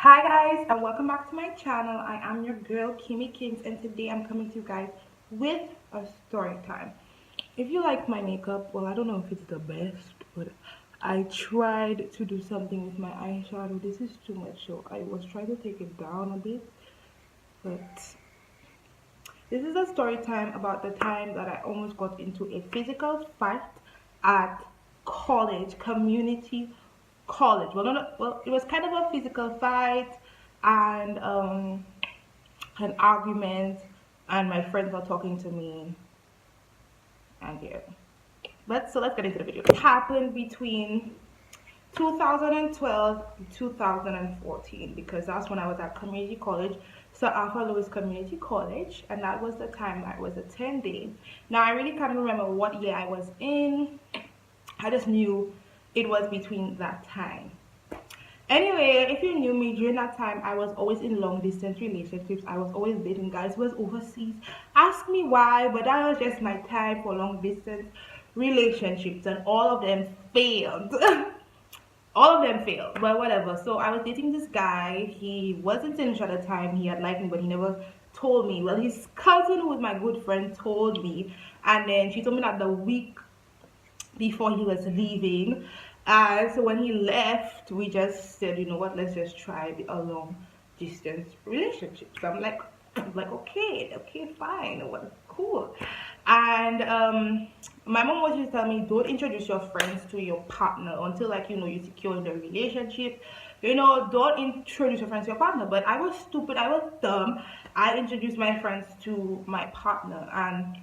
Hi guys and welcome back to my channel. I am your girl Kimmy Kings and today I'm coming to you guys with a story time. If you like my makeup, well, I don't know if it's the best, but I tried to do something with my eyeshadow. This is too much, so I was trying to take it down a bit, but this is a story time about the time that I almost got into a physical fight at college, community college. Well, not, well, it was kind of a physical fight and an argument, and my friends were talking to me, and yeah. But so let's get into the video. It happened between 2012 to 2014 because that's when I was at community college, so Alpha Lewis Community College, and that was the time I was attending. Now I really can't remember what year I was in. I just knew it was between that time. Anyway, if you knew me during that time, I was always in long distance relationships. I was always dating guys who was overseas. Ask me why, but that was just my time for long distance relationships, and all of them failed. All of them failed, but whatever. So I was dating this guy. He wasn't English at the time. He had liked me, but he never told me. Well, his cousin, who was my good friend, told me, and then she told me that the week before he was leaving. So when he left, we just said, you know what, let's just try a long distance relationship. So I'm like, okay, fine, what, cool. And my mom always used to tell me, don't introduce your friends to your partner until, like, you know, you're secure in the relationship. You know, don't introduce your friends to your partner. But I was stupid, I was dumb. I introduced my friends to my partner, and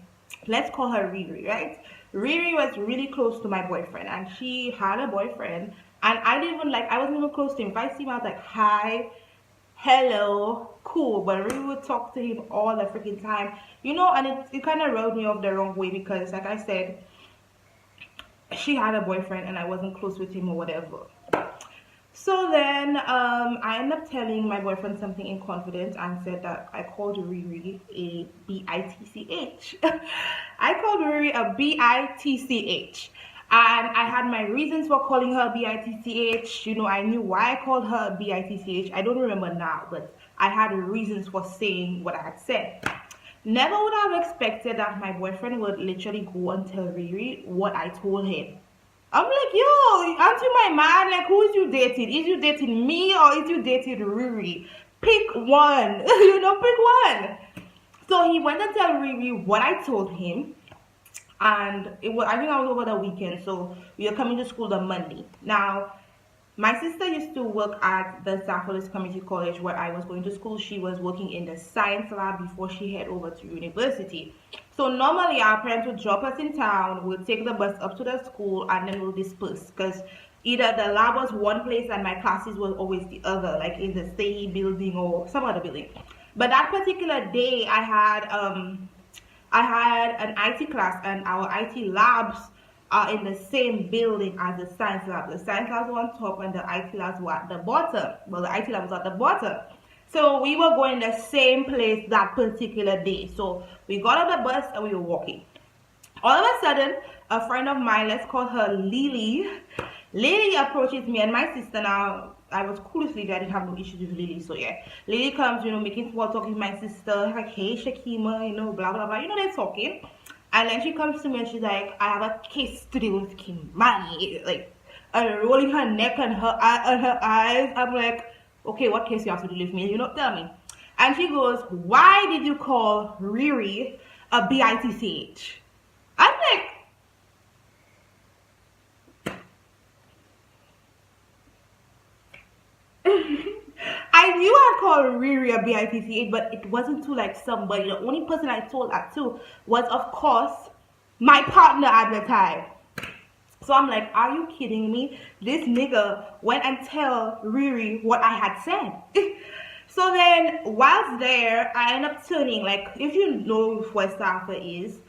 let's call her Riri, right? Riri was really close to my boyfriend, and she had a boyfriend, and I wasn't even close to him. If I see him, I was like, hi, hello, cool. But Riri would talk to him all the freaking time, you know, and it kind of rubbed me off the wrong way because, like I said, she had a boyfriend and I wasn't close with him or whatever. So then I ended up telling my boyfriend something in confidence and said that I called Riri a B-I-T-C-H. I called Riri a B-I-T-C-H. And I had my reasons for calling her B-I-T-C-H. You know, I knew why I called her B-I-T-C-H. I don't remember now, but I had reasons for saying what I had said. Never would I have expected that my boyfriend would literally go and tell Riri what I told him. I'm like, yo, aren't you my man? Like, who is you dating? Is you dating me or is you dating Riri? Pick one. You know, pick one. So he went and tell Riri what I told him. And I think I was over the weekend. So we were coming to school on Monday. Now, my sister used to work at the South Lewis Community College where I was going to school. She was working in the science lab before she head over to university. So normally our parents would drop us in town, we'll take the bus up to the school, and then we'll disperse because either the lab was one place and my classes were always the other, like in the same building or some other building. But that particular day I had an IT class, and our IT labs are in the same building as the science lab. The science labs were on top and the IT labs were at the bottom. Well, the IT lab was at the bottom. So we were going the same place that particular day. So we got on the bus and we were walking. All of a sudden, a friend of mine, let's call her Lily. Lily approaches me and my sister. Now, I was cool with Lily. I didn't have no issues with Lily. So yeah, Lily comes, you know, making small talk with my sister. Like, hey, Shakima, you know, blah, blah, blah. You know, they're talking. And then she comes to me and she's like, I have a case to deal with Kimmy. Like, rolling her neck and her eyes. I'm like, okay, what case you have to deal with me? You know, tell me. And she goes, why did you call Riri a B-I-T-C-H? I'm like, I knew I called Riri a B-I-T-C-H, but it wasn't to like somebody. The only person I told that to was, of course, my partner at the time. So I'm like, are you kidding me? This nigga went and tell Riri what I had said. So then, whilst there, I end up turning, like, if you know what Safa is,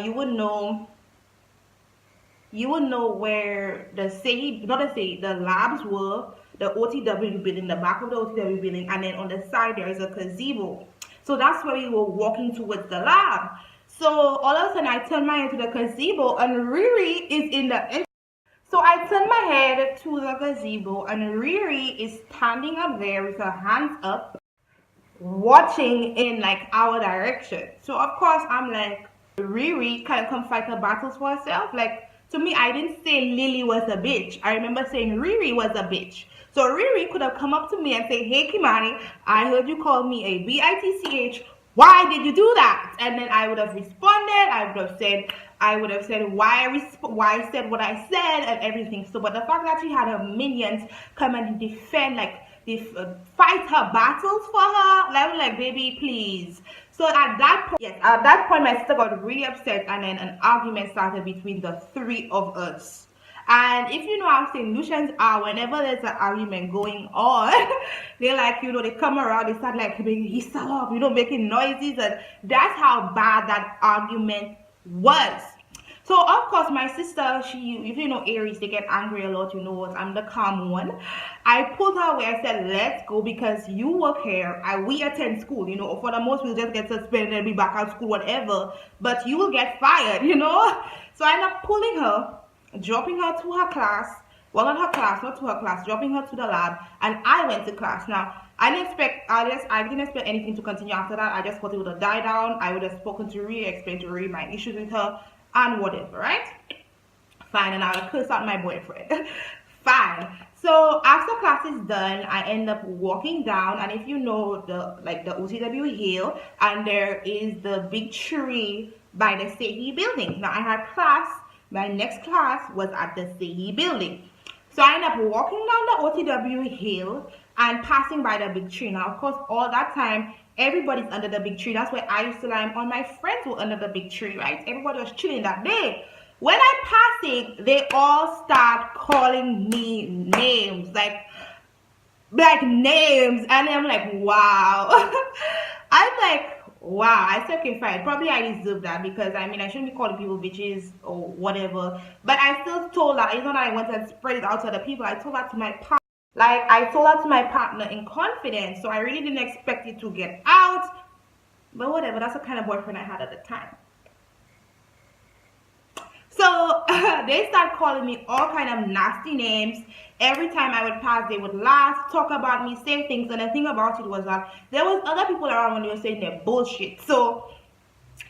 you would know where the labs were, the OTW building, the back of the OTW building, and then on the side there is a gazebo. So that's where we were walking towards the lab. So all of a sudden I turn my head to the gazebo and Riri is in the So I turn my head to the gazebo, and Riri is standing up there with her hands up, watching in like our direction. So of course I'm like, Riri kind of come fight her battles for herself. Like, to me, I didn't say Lily was a bitch. I remember saying Riri was a bitch. So Riri could have come up to me and say, hey Kimani, I heard you call me a bitch. Why did you do that? And then I would have responded. I would have said why I said what I said and everything. So, but the fact that she had her minions come and defend, like, fight her battles for her, like, I'm like, baby, please. So at that point, yes, at that point, my sister got really upset, and then an argument started between the three of us. And if you know how St. Lucians are, whenever there's an argument going on, they like, they come around, they start like making hissle up, making noises, and that's how bad that argument was. So of course my sister, if you know Aries, they get angry a lot, you know what, I'm the calm one. I pulled her away, I said, let's go, because you work here and we attend school, for the most we'll just get suspended and be back at school, whatever, but you will get fired. So I ended up pulling her, dropping her to her class, well, not her class, not to her class, dropping her to the lab, and I went to class. Now, I didn't expect anything to continue after that. I just thought it would have died down. I would have spoken to Rhea, explained to Rhea my issues with her, and whatever, right? Fine, and I would curse out my boyfriend. Fine. So after class is done, I end up walking down, and if you know the OTW hill, and there is the big tree by the Sehi building. Now I had class. My next class was at the Sehi building. So I ended up walking down the OTW hill and passing by the big tree. Now, of course, all that time, everybody's under the big tree. That's where I used to lie. All my friends were under the big tree, right? Everybody was chilling that day. When I'm passing, they all start calling me names, like names. And I'm like, wow. I'm like, wow. I said, okay, fine. Probably I deserve that, because I shouldn't be calling people bitches or whatever. But I still told her, it's not that I went and spread it out to other people. I told her to my partner. Like, I told her to my partner in confidence. So I really didn't expect it to get out. But whatever, that's the kind of boyfriend I had at the time. So they start calling me all kind of nasty names. Every time I would pass, they would laugh, talk about me, say things. And the thing about it was that there was other people around when they were saying their bullshit. So,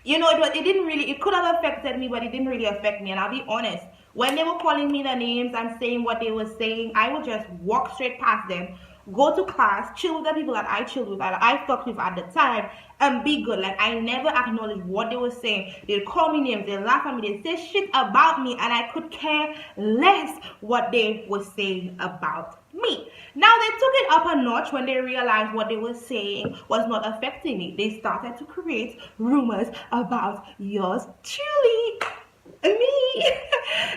it could have affected me, but it didn't really affect me. And I'll be honest, when they were calling me the names and saying what they were saying, I would just walk straight past them, go to class, chill with the people that I chilled with, that I fucked with at the time, and be good. Like, I never acknowledged what they were saying. They'd call me names, they'd laugh at me, they'd say shit about me, and I could care less what they were saying about me. Now, they took it up a notch when they realized what they were saying was not affecting me. They started to create rumors about yours truly, me.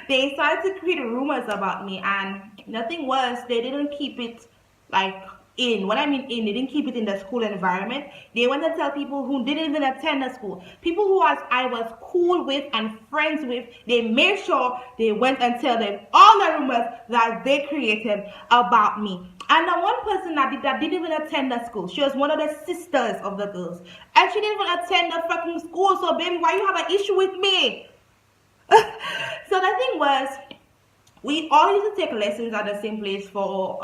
They started to create rumors about me, and nothing worse, they didn't keep it like in. What I mean in, they didn't keep it in the school environment. They went to tell people who didn't even attend the school, people who I was cool with and friends with. They made sure they went and tell them all the rumors that they created about me. And the one person that didn't even attend the school, she was one of the sisters of the girls, and she didn't even attend the fucking school. So baby, why you have an issue with me? So the thing was, we all used to take lessons at the same place for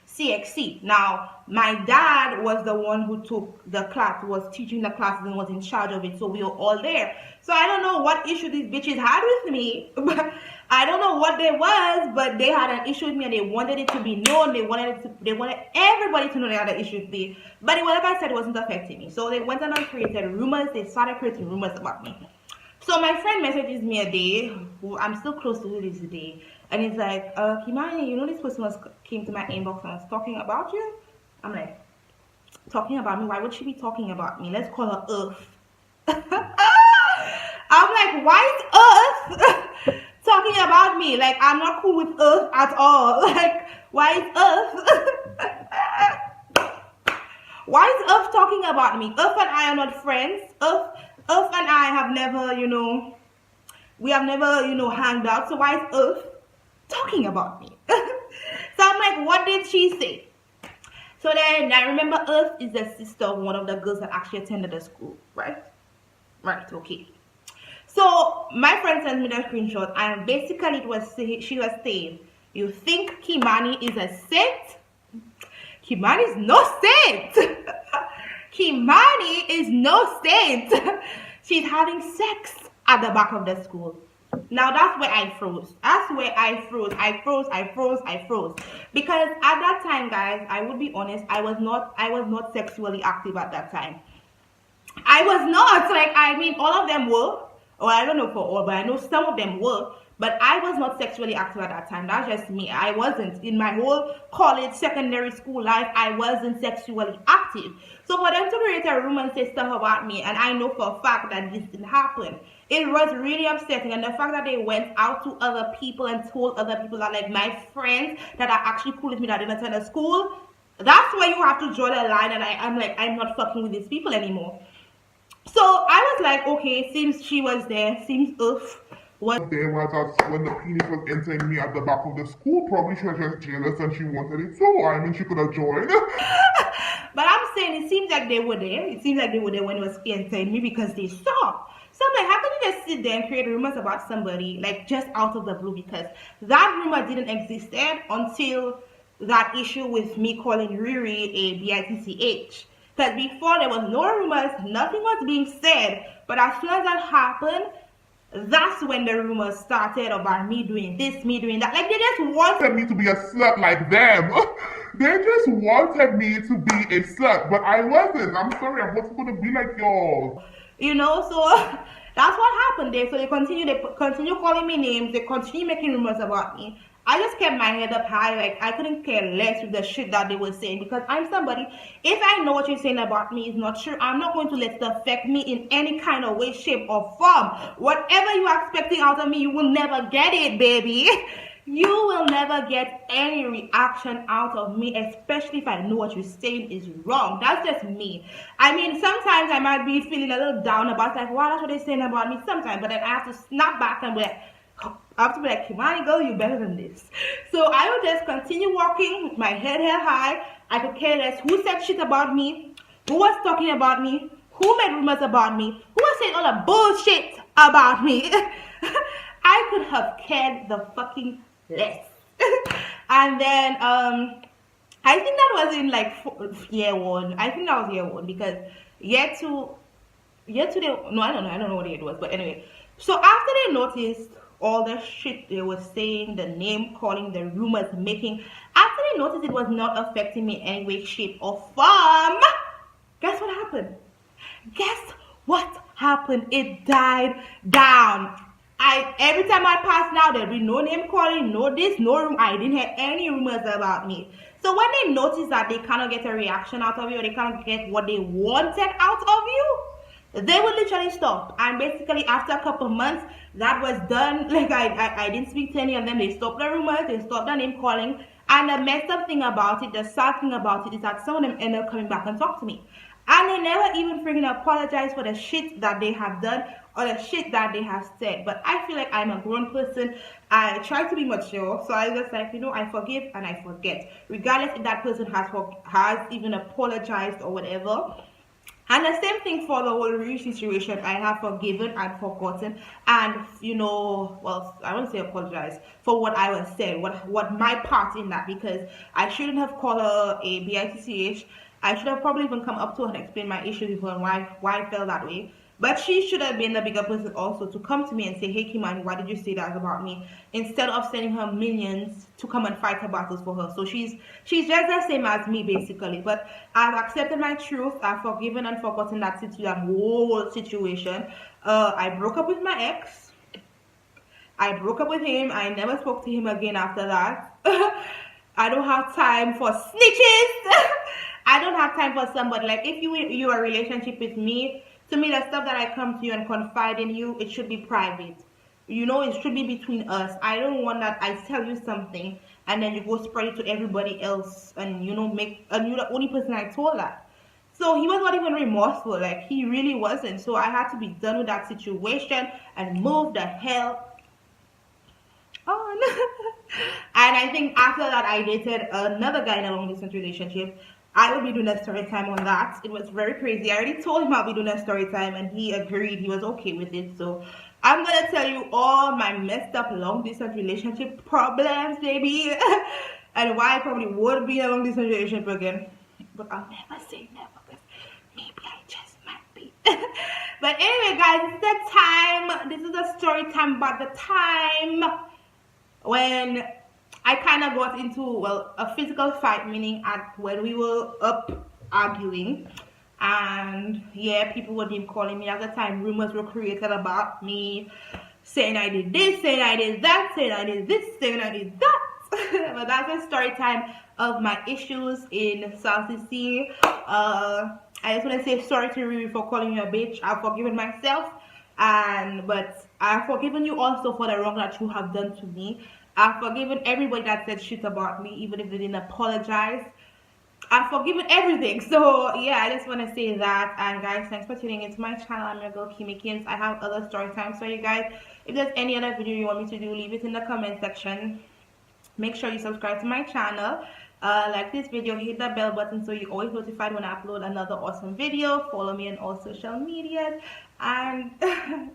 CXC. Now, my dad was the one who took the class, was teaching the classes and was in charge of it, so we were all there. So I don't know what issue these bitches had with me, but I don't know what there was, but they had an issue with me and they wanted it to be known. They wanted everybody to know they had an issue with me. But whatever I said wasn't affecting me. So they went and created rumors. They started creating rumors about me. So my friend messages me a day, who I'm still close to this day, and it's like, Kimani, this person came to my inbox and was talking about you? I'm like, talking about me? Why would she be talking about me? Let's call her Earth. I'm like, why is Earth talking about me? Like, I'm not cool with Earth at all. Like, why is Earth? Why is Earth talking about me? Earth and I are not friends. Earth and I have never, we have never, hanged out. So why is Earth talking about me? So I'm like, what did she say? So then I remember Earth is the sister of one of the girls that actually attended the school, right? Right, okay. So my friend sent me the screenshot, and basically it was she was saying, "You think Kimani is a saint? Kimani is no saint. Kimani is no saint. She's having sex at the back of the school." Now that's where I froze. That's where I froze. I froze. Because at that time, guys, I would be honest, I was not sexually active at that time. I was not. Like, I mean, all of them were, or I don't know for all, but I know some of them were. But I was not sexually active at that time. That's just me. I wasn't. In my whole college, secondary school life, I wasn't sexually active. So for them to create a room and say stuff about me, and I know for a fact that this didn't happen, it was really upsetting. And the fact that they went out to other people and told other people that, like, my friends that are actually cool with me that didn't attend a school, that's where you have to draw the line. And I'm like, I'm not fucking with these people anymore. So I was like, okay, seems she was there, seems was there was us when the penis was entering me at the back of the school. Probably she was just jealous and she wanted it so. I mean, she could have joined. but I'm saying it seems like they were there. It seems like they were there when it was entering me because they saw. So I'm like, how can you just sit there and create rumors about somebody like just out of the blue? Because that rumor didn't exist then until that issue with me calling Riri a bitch. Because before there was no rumors, nothing was being said. But as soon as that happened, that's when the rumors started about me doing this, me doing that. Like, they just wanted Me to be a slut like them. They just wanted me to be a slut, but I wasn't. I'm sorry, I wasn't gonna be like y'all. So that's what happened there. So they continue calling me names, they continue making rumors about me. I just kept my head up high, like I couldn't care less with the shit that they were saying, because I'm somebody, if I know what you're saying about me is not true, I'm not going to let it affect me in any kind of way, shape, or form. Whatever you're expecting out of me, you will never get it, baby. You will never get any reaction out of me, especially if I know what you're saying is wrong. That's just me. I mean, sometimes I might be feeling a little down about, like, wow, that's what they're saying about me sometimes, but then I have to snap back and be like, I have to be like, Kimani, girl, you better than this. So I would just continue walking with my head held high. I could care less who said shit about me, who was talking about me, who made rumors about me, who was saying all the bullshit about me. I could have cared the fucking less. And then I think that was in like year one. I think that was year one, because year two no, I don't know what year it was, but anyway. So after they noticed all the shit they were saying, the name calling, the rumors making, after they noticed it was not affecting me in any way, shape, or form, guess what happened? Guess what happened? It died down. Every time I pass now, there'll be no name calling, no this, no room. I didn't hear any rumors about me. So when they notice that they cannot get a reaction out of you, or they cannot get what they wanted out of you, they would literally stop. And basically after a couple of months, that was done. Like, I didn't speak to any of them. They stopped the rumors, they stopped the name calling. And the messed up thing about it, the sad thing about it, is that some of them end up coming back and talk to me. And they never even freaking apologize for the shit that they have done or the shit that they have said. But I feel like I'm a grown person. I try to be mature. So I just like, I forgive and I forget. Regardless if that person has even apologized or whatever. And the same thing for the whole Riri situation. I have forgiven and forgotten, and well, I won't say apologize for what I was said, what my part in that, because I shouldn't have called her a bitch. I should have probably even come up to her and explain my issues with her and why I felt that way. But she should have been the bigger person also to come to me and say, hey Kimani, why did you say that about me? Instead of sending her millions to come and fight her battles for her. So she's just the same as me, basically. But I've accepted my truth. I've forgiven and forgotten that whole situation. I broke up with my ex. I broke up with him. I never spoke to him again after that. I don't have time for snitches. I don't have time for somebody. Like, if you're a relationship with me, to me, the stuff that I come to you and confide in you, it should be private. It should be between us. I don't want that I tell you something and then you go spread it to everybody else and you're the only person I told that. So he was not even remorseful. Like, he really wasn't. So I had to be done with that situation and move the hell on. And I think after that, I dated another guy in a long distance relationship. I will be doing a story time on that. It was very crazy. I already told him I'll be doing a story time and he agreed. He was okay with it. So I'm gonna tell you all my messed up long distance relationship problems, baby, and why I probably would be in a long distance relationship again. But I'll never say never because maybe I just might be. But anyway, guys, it's the time. This is a story time about the time when I kind of got into, well, a physical fight, meaning at when we were up arguing. And yeah, people were name calling me at the time. Rumors were created about me, saying I did this, saying I did that, saying I did this, saying I did that. But that's a story time of my issues in South Sea. I just want to say sorry to Riri for calling you a bitch. I've forgiven myself, and but I've forgiven you also for the wrong that you have done to me. I've forgiven everybody that said shit about me, even if they didn't apologize. I've forgiven everything. So yeah, I just want to say that. And guys, thanks for tuning into my channel. I'm your girl Kimmy Kins. I have other story times for you guys. If there's any other video you want me to do, leave it in the comment section. Make sure you subscribe to my channel. Like this video, hit the bell button so you're always notified when I upload another awesome video. Follow me on all social medias. And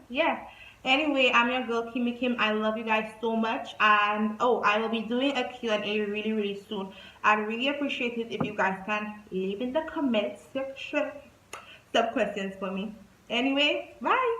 yeah. Anyway, I'm your girl Kimmy Kim. I love you guys so much. And oh, I will be doing a Q&A really soon. I'd really appreciate it if you guys can leave in the comment section some questions for me. Anyway, bye.